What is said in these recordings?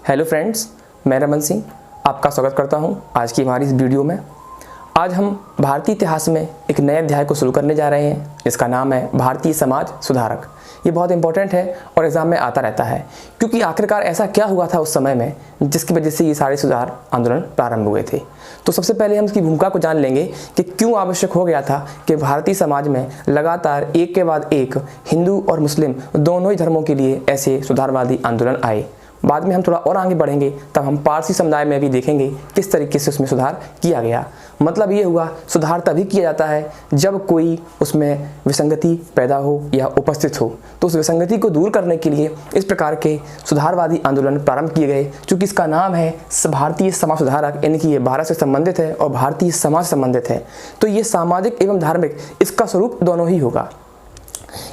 Hello friends, मैं रमन सिंह आपका स्वागत करता हूं आज की हमारी इस वीडियो में। आज हम भारतीय इतिहास में एक नए अध्याय को शुरू करने जा रहे हैं जिसका नाम है भारतीय समाज सुधारक। ये बहुत इंपॉर्टेंट है और एग्ज़ाम में आता रहता है क्योंकि आखिरकार ऐसा क्या हुआ था उस समय में जिसकी वजह से ये सारे सुधार आंदोलन प्रारंभ हुए थे। तो सबसे पहले हम इसकी भूमिका को जान लेंगे कि क्यों आवश्यक हो गया था कि भारतीय समाज में लगातार एक के बाद एक हिंदू और मुस्लिम दोनों ही धर्मों के लिए ऐसे सुधारवादी आंदोलन आए। बाद में हम थोड़ा और आगे बढ़ेंगे तब हम पारसी समुदाय में भी देखेंगे किस तरीके से उसमें सुधार किया गया। मतलब ये हुआ सुधार तभी किया जाता है जब कोई उसमें विसंगति पैदा हो या उपस्थित हो। तो उस विसंगति को दूर करने के लिए इस प्रकार के सुधारवादी आंदोलन प्रारंभ किए गए। चूँकि इसका नाम है भारतीय समाज सुधारक, यानी कि ये भारत से संबंधित है और भारतीय समाज से संबंधित है, तो ये सामाजिक एवं धार्मिक इसका स्वरूप दोनों ही होगा।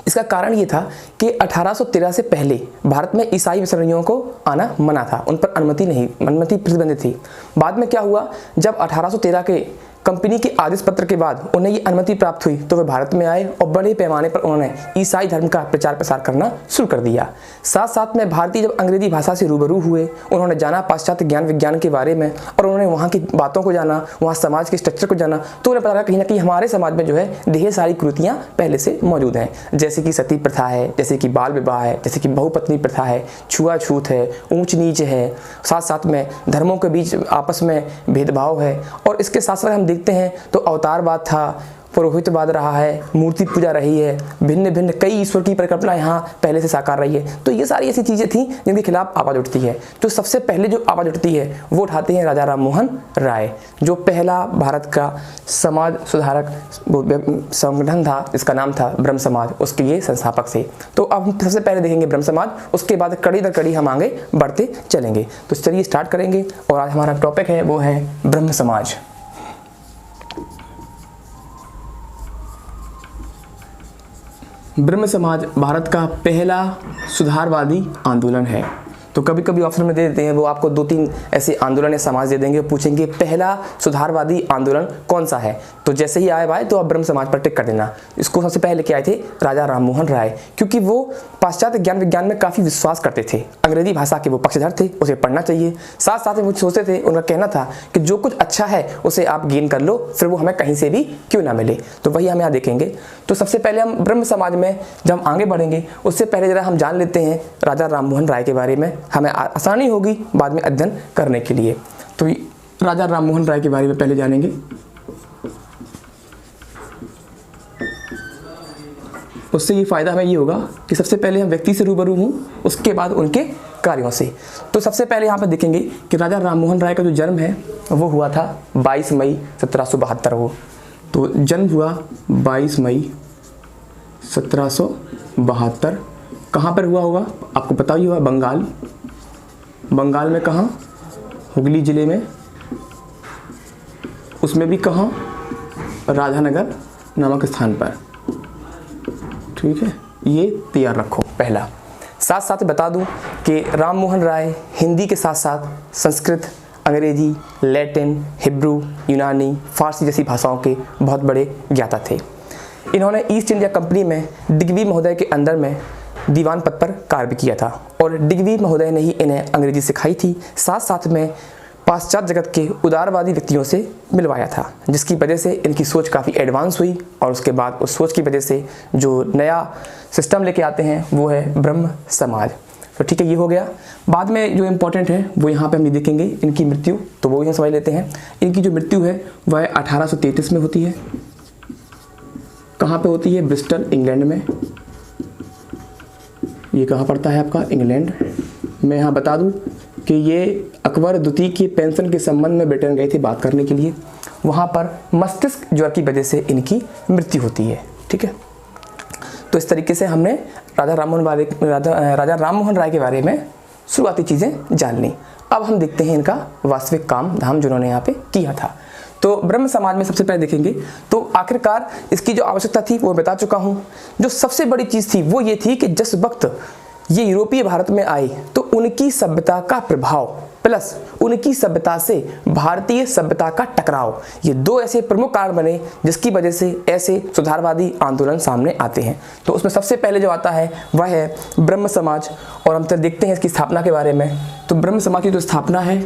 इसका कारण ये था कि 1813 से पहले भारत में ईसाई मिशनरियों को आना मना था, उन पर अनुमति प्रतिबंधित थी। बाद में क्या हुआ, जब 1813 के कंपनी के आदेश पत्र के बाद उन्हें ये अनुमति प्राप्त हुई तो वे भारत में आए और बड़े पैमाने पर उन्होंने ईसाई धर्म का प्रचार प्रसार करना शुरू कर दिया। साथ साथ में भारतीय जब अंग्रेजी भाषा से रूबरू हुए, उन्होंने जाना पाश्चात्य ज्ञान विज्ञान के बारे में और उन्होंने वहाँ की बातों को जाना, वहाँ समाज के स्ट्रक्चर को जाना, तो उन्हें पता लगा कहीं ना कहीं हमारे समाज में जो है ढेर सारी कुरीतियाँ पहले से मौजूद हैं, जैसे कि सती प्रथा है, जैसे कि बाल विवाह है, जैसे कि बहुपत्नी प्रथा है, छुआछूत है, ऊंच नीच है, साथ साथ में धर्मों के बीच आपस में भेदभाव है। और इसके साथ साथ हम देखते हैं तो अवतारवाद था, पुरोहितवाद रहा है, मूर्ति पूजा रही है, भिन्न भिन्न कई ईश्वर की परिकल्पना यहाँ पहले से साकार रही है। तो ये सारी ऐसी चीज़ें थी जिनके खिलाफ आवाज़ उठती है। तो सबसे पहले जो आवाज़ उठती है वो उठाते हैं राजा राममोहन राय, जो पहला भारत का समाज सुधारक संगठन था, इसका नाम था ब्रह्म समाज, उसके ये संस्थापक थे। तो अब हम सबसे पहले देखेंगे ब्रह्म समाज, उसके बाद कड़ी दर कड़ी हम आगे बढ़ते चलेंगे। तो चलिए स्टार्ट करेंगे और आज हमारा टॉपिक है वो है ब्रह्म समाज। ब्रह्म समाज भारत का पहला सुधारवादी आंदोलन है। तो कभी कभी ऑप्शन में दे देते हैं, वो आपको 2-3 ऐसे आंदोलन या समाज दे देंगे, पूछेंगे पहला सुधारवादी आंदोलन कौन सा है। तो जैसे ही आए तो आप ब्रह्म समाज पर टिक कर देना। इसको सबसे पहले लेके आए थे राजा राममोहन राय, क्योंकि वो पाश्चात्य ज्ञान विज्ञान में काफ़ी विश्वास करते थे, अंग्रेजी भाषा के वो पक्षधर थे, उसे पढ़ना चाहिए। साथ साथ में वो सोचते थे, उनका कहना था कि जो कुछ अच्छा है उसे आप गेन कर लो, फिर वो हमें कहीं से भी क्यों ना मिले। तो वही हम यहाँ देखेंगे। तो सबसे पहले हम ब्रह्म समाज में जब हम आगे बढ़ेंगे उससे पहले जरा हम जान लेते हैं राजा राममोहन राय के बारे में, हमें आसानी होगी बाद में अध्ययन करने के लिए। तो राजा राममोहन राय के बारे में पहले जानेंगे। उससे ये फ़ायदा हमें ये होगा कि सबसे पहले हम व्यक्ति से रूबरू हूँ, उसके बाद उनके कार्यों से। तो सबसे पहले यहाँ पर देखेंगे कि राजा राममोहन राय का जो जन्म है वो हुआ था 22 मई 1772 को। तो जन्म हुआ 22 मई 1772। कहाँ पर हुआ होगा आपको पता ही होगा, बंगाल में कहाँ, हुगली ज़िले में, उसमें भी कहाँ, राधानगर नामक स्थान पर। ठीक है, ये तैयार रखो पहला। साथ साथ बता दूं कि राममोहन राय हिंदी के साथ साथ संस्कृत, अंग्रेजी, लैटिन, हिब्रू, यूनानी, फारसी जैसी भाषाओं के बहुत बड़े ज्ञाता थे। इन्होंने ईस्ट इंडिया कंपनी में डिग्वी महोदय के अंदर में दीवान पद पर कार्य भी किया था और डिग्वी महोदय ने ही इन्हें अंग्रेजी सिखाई थी। साथ साथ में पाश्चात्य जगत के उदारवादी व्यक्तियों से मिलवाया था, जिसकी वजह से इनकी सोच काफ़ी एडवांस हुई और उसके बाद उस सोच की वजह से जो नया सिस्टम लेके आते हैं वो है ब्रह्म समाज। तो ठीक है, ये हो गया। बाद में जो इम्पोर्टेंट है वो यहाँ पे हम देखेंगे इनकी मृत्यु, तो वो यहाँ समझ लेते हैं। इनकी जो मृत्यु है वह 1833 में होती है। कहाँ पे होती है? ब्रिस्टल, इंग्लैंड में। ये कहाँ पड़ता है आपका? इंग्लैंड। मैं यहाँ बता दूँ कि ये अकबर द्वितीय की पेंशन के संबंध में ब्रिटेन गए थे बात करने के लिए, वहाँ पर मस्तिष्क ज्वर की वजह से इनकी मृत्यु होती है। ठीक है, तो इस तरीके से हमने राजा राममोहन राय के बारे में शुरुआती चीज़ें जान ली। अब हम देखते हैं इनका वास्तविक काम धाम जो उन्होंने यहाँ पे किया था। तो ब्रह्म समाज में सबसे पहले देखेंगे तो आखिरकार इसकी जो आवश्यकता थी वो बता चुका हूँ। जो सबसे बड़ी चीज़ थी वो ये थी कि जिस वक्त ये यूरोपीय भारत में आए तो उनकी सभ्यता का प्रभाव प्लस उनकी सभ्यता से भारतीय सभ्यता का टकराव, ये दो ऐसे प्रमुख कारण बने जिसकी वजह से ऐसे सुधारवादी आंदोलन सामने आते हैं। तो उसमें सबसे पहले जो आता है वह है ब्रह्म समाज, और हम तो देखते हैं इसकी स्थापना के बारे में। तो ब्रह्म समाज की जो स्थापना है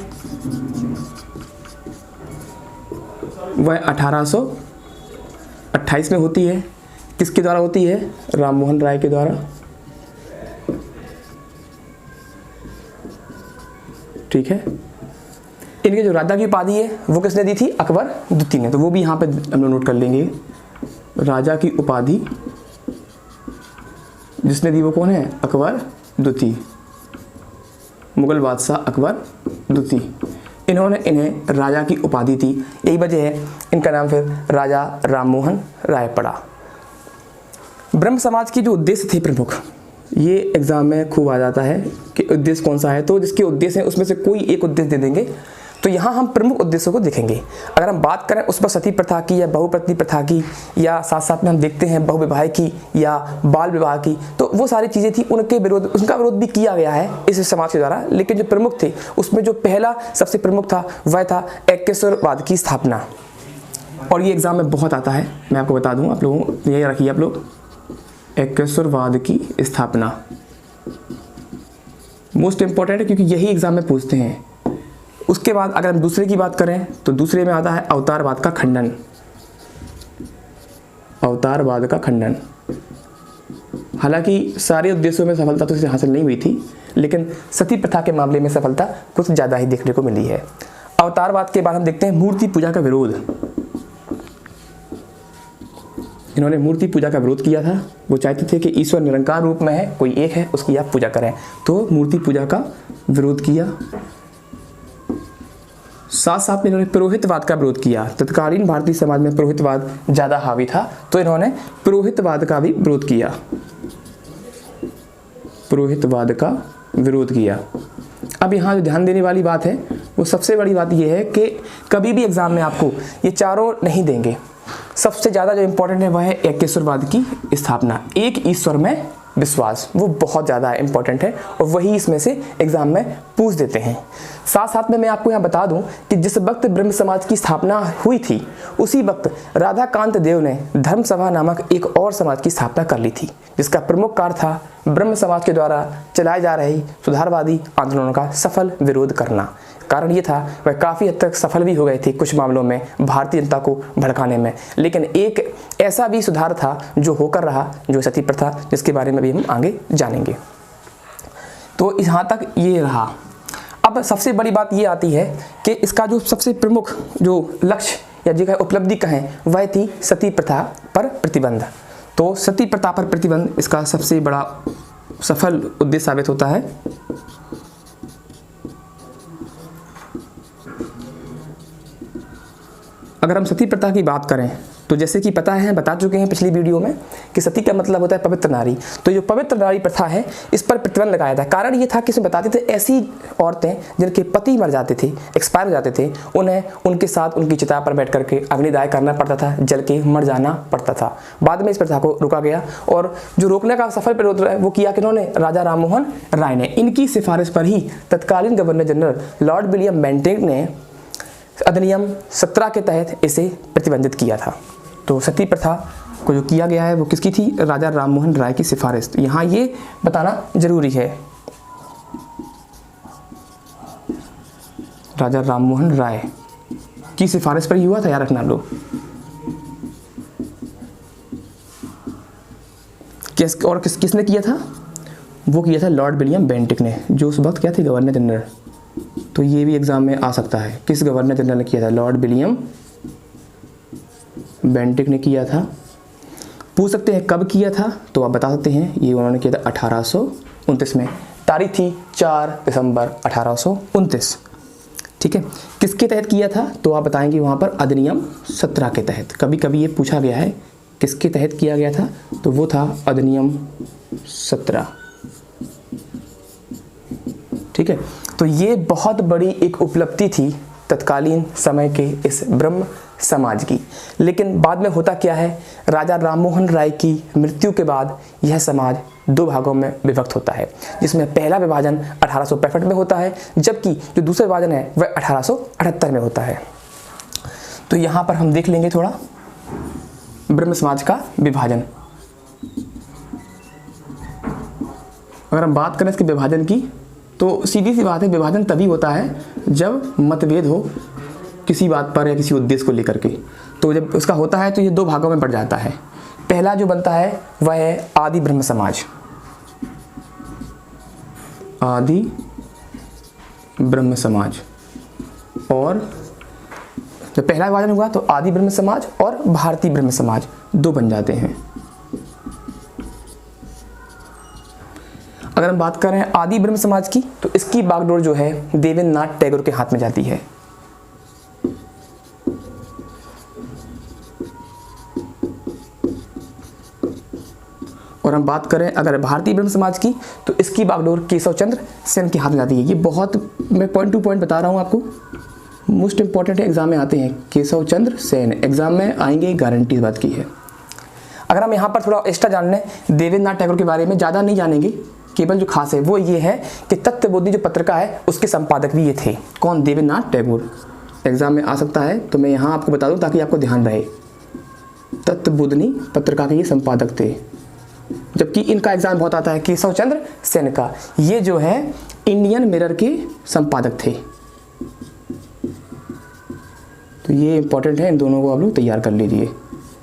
वह 1828 में होती है। किसके द्वारा होती है? राम मोहन राय के द्वारा। ठीक है। इनके जो राजा की उपाधि है वो किसने दी थी? अकबर द्वितीय ने। तो वो भी यहाँ पे हम लोग नोट कर लेंगे। राजा की उपाधि जिसने दी वो कौन है? अकबर द्वितीय, मुगल बादशाह अकबर द्वितीय। इन्होंने इन्हें राजा की उपाधि दी, यही वजह है इनका नाम फिर राजा राममोहन राय पड़ा। ब्रह्म समाज की जो उद्देश्य थे प्रमुख, ये एग्जाम में खूब आ जाता है कि उद्देश्य कौन सा है। तो जिसके उद्देश्य हैं उसमें से कोई एक उद्देश्य दे देंगे। तो यहाँ हम प्रमुख उद्देश्यों को देखेंगे। अगर हम बात करें उस पर सती प्रथा की या बहुपत्नी प्रथा की, या साथ साथ में हम देखते हैं बहुविवाह की या बाल विवाह की, तो वो सारी चीज़ें थी, उनका विरोध भी किया गया है इस समाज के द्वारा। लेकिन जो प्रमुख थे उसमें जो पहला सबसे प्रमुख था वह था एकेश्वरवाद की स्थापना। और ये एग्जाम में बहुत आता है, मैं आपको बता दूँ, आप लोगों ये रखिए आप लोग, एकेश्वरवाद की स्थापना मोस्ट इंपॉर्टेंट है क्योंकि यही एग्जाम में पूछते हैं। उसके बाद अगर हम दूसरे की बात करें तो दूसरे में आता है अवतारवाद का खंडन। अवतारवाद का खंडन, हालांकि सारे उद्देश्यों में सफलता तो इसे हासिल नहीं हुई थी, लेकिन सती प्रथा के मामले में सफलता कुछ ज़्यादा ही देखने को मिली है। अवतारवाद के बाद हम देखते हैं मूर्ति पूजा का विरोध। इन्होंने मूर्ति पूजा का विरोध किया था। वो चाहते थे कि ईश्वर निरंकार रूप में है, कोई एक है, उसकी आप पूजा करें। तो मूर्ति पूजा का विरोध किया। साथ साथ में इन्होंने पुरोहितवाद का विरोध किया। तत्कालीन भारतीय समाज में पुरोहितवाद ज़्यादा हावी था, तो इन्होंने पुरोहितवाद का भी विरोध किया। पुरोहितवाद का विरोध किया। अब यहाँ जो ध्यान देने वाली बात है वो सबसे बड़ी बात यह है कि कभी भी एग्जाम में आपको ये चारों नहीं देंगे। सबसे ज़्यादा जो इम्पोर्टेंट है वह है एकेश्वरवाद की स्थापना, एक ईश्वर में विश्वास, वो बहुत ज़्यादा इम्पोर्टेंट है और वही इसमें से एग्जाम में पूछ देते हैं। साथ साथ में मैं आपको यहाँ बता दूं कि जिस वक्त ब्रह्म समाज की स्थापना हुई थी उसी वक्त राधाकांत देव ने धर्म सभा नामक एक और समाज की स्थापना कर ली थी, जिसका प्रमुख कार्य था ब्रह्म समाज के द्वारा चलाए जा रहे सुधारवादी आंदोलनों का सफल विरोध करना। कारण ये था वह काफ़ी हद तक सफल भी हो गए थे कुछ मामलों में भारतीय जनता को भड़काने में, लेकिन एक ऐसा भी सुधार था जो होकर रहा, जो सती प्रथा, जिसके बारे में भी हम आगे जानेंगे। तो यहाँ तक ये रहा। अब सबसे बड़ी बात ये आती है कि इसका जो सबसे प्रमुख जो लक्ष्य या जगह उपलब्धि कहें वह थी सती प्रथा पर प्रतिबंध। तो सती प्रथा पर प्रतिबंध इसका सबसे बड़ा सफल उद्देश्य साबित होता है। अगर हम सती प्रथा की बात करें तो जैसे कि पता है, बता चुके हैं पिछली वीडियो में कि सती का मतलब होता है पवित्र नारी। तो जो पवित्र नारी प्रथा है इस पर प्रतिबंध लगाया था। कारण ये था कि इसमें बताते थे ऐसी औरतें जिनके पति मर जाते थे, एक्सपायर हो जाते थे, उन्हें उनके साथ उनकी चिता पर बैठ करके अग्निदाह करना पड़ता था, जल के मर जाना पड़ता था। बाद में इस प्रथा को रोका गया और जो रोकने का सफल विरोध वो किया कि इन्होंने राजा राममोहन राय ने। इनकी सिफारिश पर ही तत्कालीन governor general Lord William Bentinck ने अधिनियम 17 के तहत इसे प्रतिबंधित किया था। तो सती प्रथा को जो किया गया है वो किसकी थी? राजा राममोहन राय की सिफारिश। तो यहाँ ये बताना जरूरी है, राजा राममोहन राय की सिफारिश पर ही हुआ था, याद रखना लोग। किसने किया था? वो किया था लॉर्ड विलियम बेंटिक ने, जो उस वक्त क्या थे? Governor general. तो ये भी एग्जाम में आ सकता है, किस गवर्नर जनरल ने किया था? लॉर्ड विलियम बेंटिक ने किया था। पूछ सकते हैं कब किया था, तो आप बता सकते हैं ये उन्होंने किया था 1829 में। तारीख थी 4 दिसंबर 1829। ठीक है। किसके तहत किया था? तो आप बताएंगे वहाँ पर अधिनियम 17 के तहत। कभी कभी ये पूछा गया है किसके तहत किया गया था, तो वो था अधिनियम 17। ठीक है। तो ये बहुत बड़ी एक उपलब्धि थी तत्कालीन समय के इस ब्रह्म समाज की। लेकिन बाद में होता क्या है, राजा राममोहन राय की मृत्यु के बाद यह समाज दो भागों में विभक्त होता है, जिसमें पहला विभाजन 1865 में होता है, जबकि जो दूसरा विभाजन है वह 1878 में होता है। तो यहाँ पर हम देख लेंगे थोड़ा ब्रह्म समाज का विभाजन। अगर हम बात करें इसके विभाजन की तो सीधी सी बात है, विभाजन तभी होता है जब मतभेद हो किसी बात पर या किसी उद्देश्य को लेकर के। तो जब उसका होता है तो ये दो भागों में बढ़ जाता है। पहला जो बनता है वह है आदि ब्रह्म समाज, आदि ब्रह्म समाज। और जब पहला विभाजन हुआ तो आदि ब्रह्म समाज और भारतीय ब्रह्म समाज दो बन जाते हैं। अगर हम बात करें आदि ब्रह्म समाज की तो इसकी बागडोर जो है देवेंद्रनाथ टैगोर के हाथ में जाती है। और हम बात करें अगर भारतीय ब्रह्म समाज की तो इसकी बागडोर केशव चंद्र सेन के हाथ में जाती है। ये बहुत मैं पॉइंट टू पॉइंट बता रहा हूँ आपको, मोस्ट इंपॉर्टेंट है, एग्जाम में आते हैं। केशव चंद्र सेन एग्जाम में आएंगे, गारंटी इस बात की है। अगर हम यहाँ पर थोड़ा एक्स्ट्रा जान लें देवेंद्रनाथ टैगोर के बारे में, ज़्यादा नहीं जानेंगे, केवल जो खास है वो ये है कि तत्वबोधि जो पत्रिका है उसके संपादक भी ये थे। कौन? देवेंद्रनाथ टैगोर। एग्जाम में आ सकता है तो मैं यहाँ आपको बता दूँ ताकि आपको ध्यान रहे। तत्वबोधिनी पत्रिका के ये संपादक थे। जबकि इनका एग्जाम बहुत आता है केशव चंद्र सेन का, ये जो है इंडियन मिरर के संपादक थे। तो ये इंपॉर्टेंट है, इन दोनों को आप लोग तैयार कर लीजिए।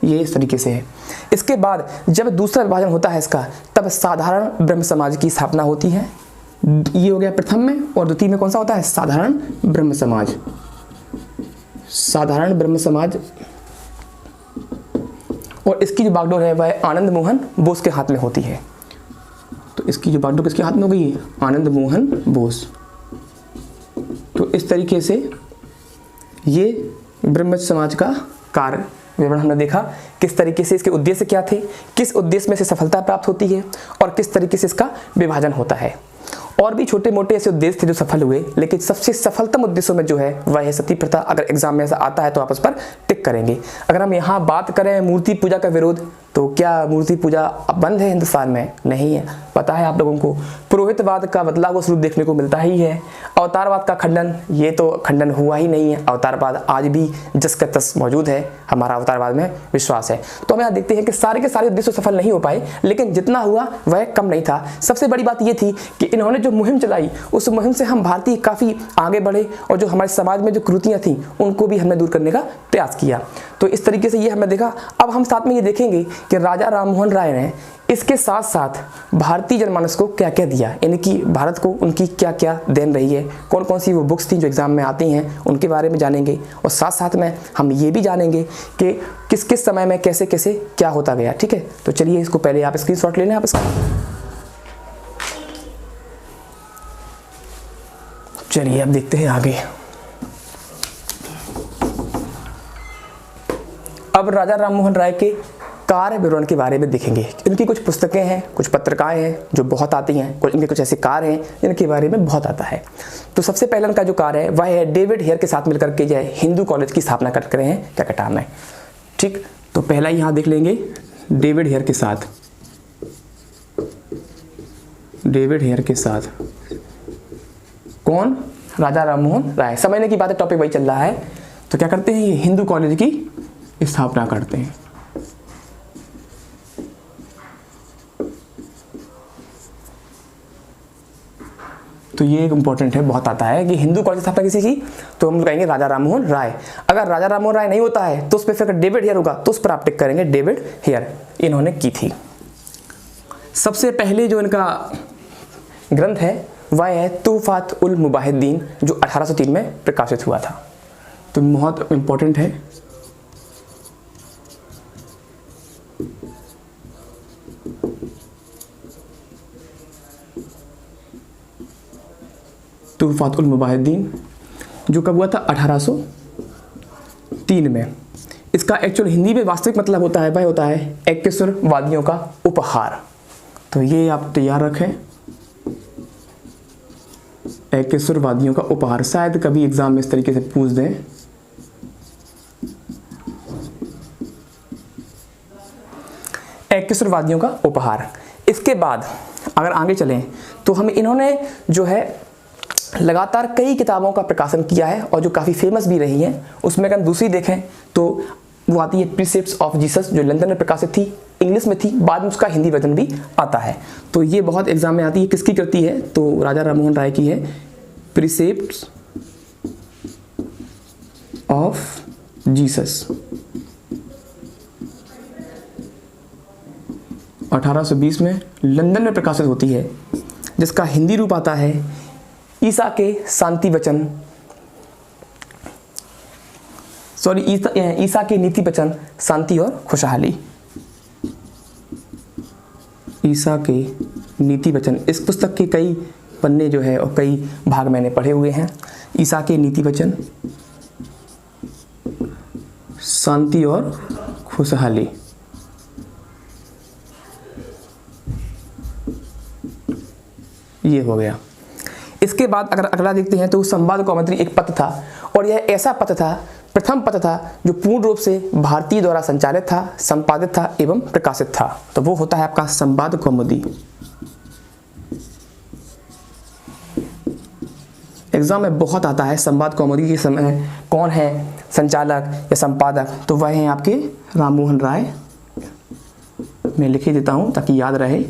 ये इस तरीके से है। इसके बाद जब दूसरा विभाजन होता है इसका, तब साधारण ब्रह्म समाज की स्थापना होती है। ये हो गया प्रथम में, और द्वितीय में कौन सा होता है? साधारण ब्रह्म समाज। साधारण ब्रह्म समाज, और इसकी जो बागडोर है वह आनंद मोहन बोस के हाथ में होती है। तो इसकी जो बागडोर किसके हाथ में हो गई है? आनंद मोहन बोस। तो इस तरीके से ये ब्रह्म समाज का कार्य विवरण हमने देखा, किस तरीके से इसके उद्देश्य क्या थे, किस उद्देश्य में से सफलता प्राप्त होती है, और किस तरीके से इसका विभाजन होता है। और भी छोटे मोटे ऐसे उद्देश्य थे जो सफल हुए, लेकिन सबसे सफलतम उद्देश्यों में जो है वह है सती प्रथा। अगर एग्जाम में ऐसा आता है तो आप उस पर टिक करेंगे। अगर हम यहाँ बात करें मूर्ति पूजा का विरोध, तो क्या मूर्ति पूजा बंद है हिंदुस्तान में? नहीं है। पता है आप लोगों को, पुरोहितवाद का बदलाव हुआ स्वरूप देखने को मिलता ही है। अवतारवाद का खंडन, ये तो खंडन हुआ ही नहीं है। अवतारवाद आज भी जस का तस मौजूद है, हमारा अवतारवाद में विश्वास है। तो हम यहाँ देखते हैं कि सारे के सारे उद्देश्य सफल नहीं हो पाए, लेकिन जितना हुआ वह कम नहीं था। सबसे बड़ी बात ये थी कि इन्होंने जो मुहिम चलाई, उस मुहिम से हम भारतीय काफ़ी आगे बढ़े, और जो हमारे समाज में जो कुरीतियाँ थीं उनको भी हमने दूर करने का प्रयास किया। तो इस तरीके से ये हमने देखा। अब हम साथ में ये देखेंगे कि राजा राममोहन राय ने इसके साथ साथ भारतीय जनमानस को क्या क्या दिया, इनकी भारत को उनकी क्या क्या देन रही है, कौन कौन सी वो बुक्स थी जो एग्जाम में आती हैं, उनके बारे में जानेंगे। और साथ साथ में हम ये भी जानेंगे कि किस किस समय में कैसे कैसे क्या होता गया। ठीक है, तो चलिए इसको पहले आप स्क्रीनशॉट ले लें आप इसका। चलिए अब देखते हैं आगे। अब राजा राममोहन राय के कार्य विवरण के बारे में देखेंगे। इनकी कुछ पुस्तकें हैं, कुछ पत्रिकाएं हैं जो बहुत आती हैं, इनके कुछ ऐसे कार्य हैं जिनके बारे में बहुत आता है। तो सबसे पहला इनका जो कार्य है वह है डेविड हेयर के साथ मिलकर के जो है हिंदू कॉलेज की स्थापना कर रहे हैं कलकत्ता में। ठीक, तो पहला यहाँ देख लेंगे डेविड हेयर के साथ। डेविड हेयर के साथ कौन? राजा राममोहन राय। समझने की बात है, टॉपिक वही चल रहा है। तो क्या करते हैं, ये हिंदू कॉलेज की स्थापना करते हैं। तो ये एक इंपॉर्टेंट है, बहुत आता है कि हिंदू कॉलेज स्थापना किसी की, तो हम कहेंगे राजा राममोहन राय। अगर राजा राममोहन राय नहीं होता है तो उस पर फिर डेविड हेयर होगा तो उस पर आप टिक करेंगे डेविड हेयर, इन्होंने की थी। सबसे पहले जो इनका ग्रंथ है वह है तूफात उल मुबाहिद्दीन, जो 1803 में प्रकाशित हुआ था। तो बहुत इंपॉर्टेंट है। तूफात उल मुबाहिद्दीन जो कब हुआ था? 1803 में। इसका एक्चुअल हिंदी में वास्तविक मतलब होता है, वह होता है एक्केश्वरवादियों का उपहार। तो ये आप तैयार रखें, एक्केश्वरवादियों का उपहार। शायद कभी एग्जाम में इस तरीके से पूछ दें। एक्केश्वरवादियों का उपहार, इसके बाद अगर आगे चलें तो हम इन्होंने जो है लगातार कई किताबों का प्रकाशन किया है और जो काफ़ी फेमस भी रही हैं। उसमें अगर हम दूसरी देखें तो वो आती है प्रीसेप्ट्स ऑफ जीसस, जो लंदन में प्रकाशित थी, इंग्लिश में थी, बाद में उसका हिंदी वर्जन भी आता है। तो ये बहुत एग्जाम में आती है। किसकी कृति है? तो राजा राममोहन राय की है, प्रीसेप्ट्स ऑफ जीसस। 1820 में लंदन में प्रकाशित होती है, जिसका हिंदी रूप आता है ईसा के शांति वचन, ईसा के नीति वचन, शांति और खुशहाली। ईसा के नीति वचन, इस पुस्तक के कई पन्ने जो है और कई भाग मैंने पढ़े हुए हैं। ईसा के नीति वचन, शांति और खुशहाली। ये हो गया। इसके बाद अगर अगला देखते हैं तो संवाद कौमुदी एक पत्र था, और यह ऐसा पत्र था, प्रथम पत्र था जो पूर्ण रूप से भारतीय द्वारा संचालित था, संपादित था एवं प्रकाशित था। तो वो होता है आपका संवाद कौमुदी। एग्जाम में बहुत आता है संवाद कौमुदी के समय कौन है संचालक या संपादक, तो वह हैं आपके राममोहन राय। मैं लिख ही देता हूं ताकि याद रहे,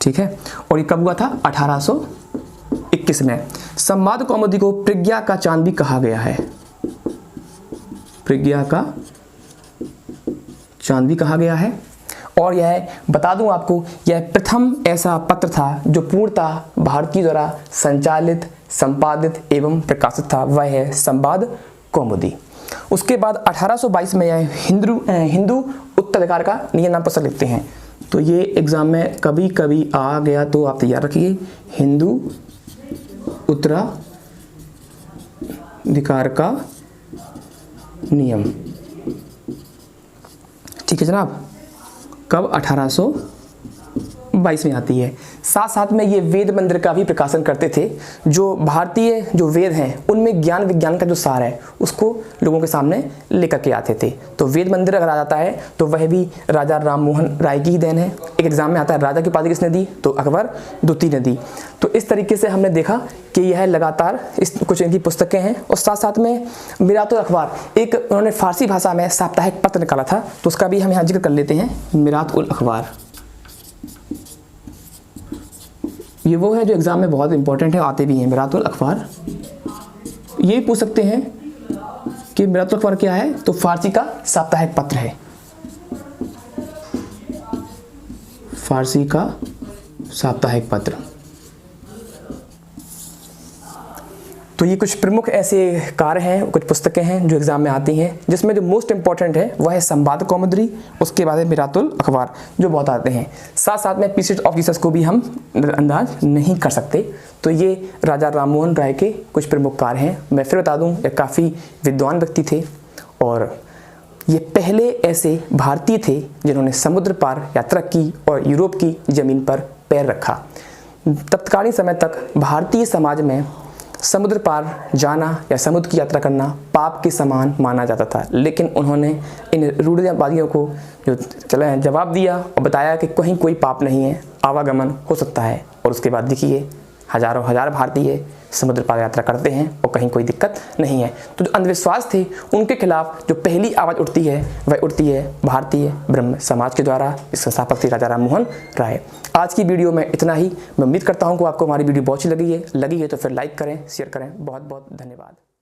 ठीक है। और ये कब हुआ था? 1821 में। संवाद कौमुदी को प्रज्ञा का चांद भी कहा गया है, प्रज्ञा का चांद भी कहा गया है। और यह बता दूं आपको, यह प्रथम ऐसा पत्र था जो पूर्णतः भारतीय द्वारा संचालित, संपादित एवं प्रकाशित था, वह है संवाद कौमुदी। उसके बाद 1822 में यह हिंदू उत्तराधिकार का नियम नाम पुस्तक लिखते हैं। तो ये एग्जाम में कभी कभी आ गया तो आप तैयार रखिए, हिंदू उत्तराधिकार का नियम, ठीक है जनाब। कब? 1822 में आती है। साथ साथ में ये वेद मंदिर का भी प्रकाशन करते थे। जो भारतीय जो वेद हैं उनमें ज्ञान विज्ञान का जो सार है उसको लोगों के सामने लेकर के आते थे। तो वेद मंदिर अगर आ जाता है तो वह भी राजा राममोहन राय की ही देन है। एक एग्जाम में आता है राजा की उपाधि किसने दी? तो अकबर द्वितीय ने दी। तो इस तरीके से हमने देखा कि यह लगातार इस कुछ इनकी पुस्तकें हैं। और साथ साथ में मिरातुल अखबार, एक उन्होंने फारसी भाषा में साप्ताहिक पत्र निकाला था, तो उसका भी हम यहाँ जिक्र कर लेते हैं। मिरातुल अखबार ये वो है जो एग्जाम में बहुत इंपॉर्टेंट है, आते भी हैं। मिरातुल अखबार, ये पूछ सकते हैं कि मिरातुल अखबार क्या है? तो फारसी का साप्ताहिक पत्र है, फारसी का साप्ताहिक पत्र। तो ये कुछ प्रमुख ऐसे कार्य हैं, कुछ पुस्तकें हैं जो एग्जाम में आती हैं, जिसमें जो मोस्ट इंपॉर्टेंट है वह है संवाद कौमुदी, उसके बाद है मिरातुल अखबार जो बहुत आते हैं। साथ साथ में प्रीसेप्ट्स ऑफ जीसस को भी हम नज़रअंदाज नहीं कर सकते। तो ये राजा राममोहन राय के कुछ प्रमुख कार्य हैं। मैं फिर बता दूं, ये काफ़ी विद्वान व्यक्ति थे और ये पहले ऐसे भारतीय थे जिन्होंने समुद्र पार यात्रा की और यूरोप की ज़मीन पर पैर रखा। तत्कालीन समय तक भारतीय समाज में समुद्र पार जाना या समुद्र की यात्रा करना पाप के समान माना जाता था, लेकिन उन्होंने इन रूढ़िवादियों को जो जवाब दिया और बताया कि कहीं कोई पाप नहीं है, आवागमन हो सकता है। और उसके बाद देखिए हजारों हजार भारतीय समुद्र पार यात्रा करते हैं और कहीं कोई दिक्कत नहीं है। तो जो अंधविश्वास थे उनके खिलाफ जो पहली आवाज़ उठती है वह उठती है भारतीय ब्रह्म समाज के द्वारा। इसका स्थापक थे राजा राममोहन राय। आज की वीडियो में इतना ही। मैं उम्मीद करता हूँ कि आपको हमारी वीडियो बहुत अच्छी लगी है तो फिर लाइक करें, शेयर करें। बहुत बहुत धन्यवाद।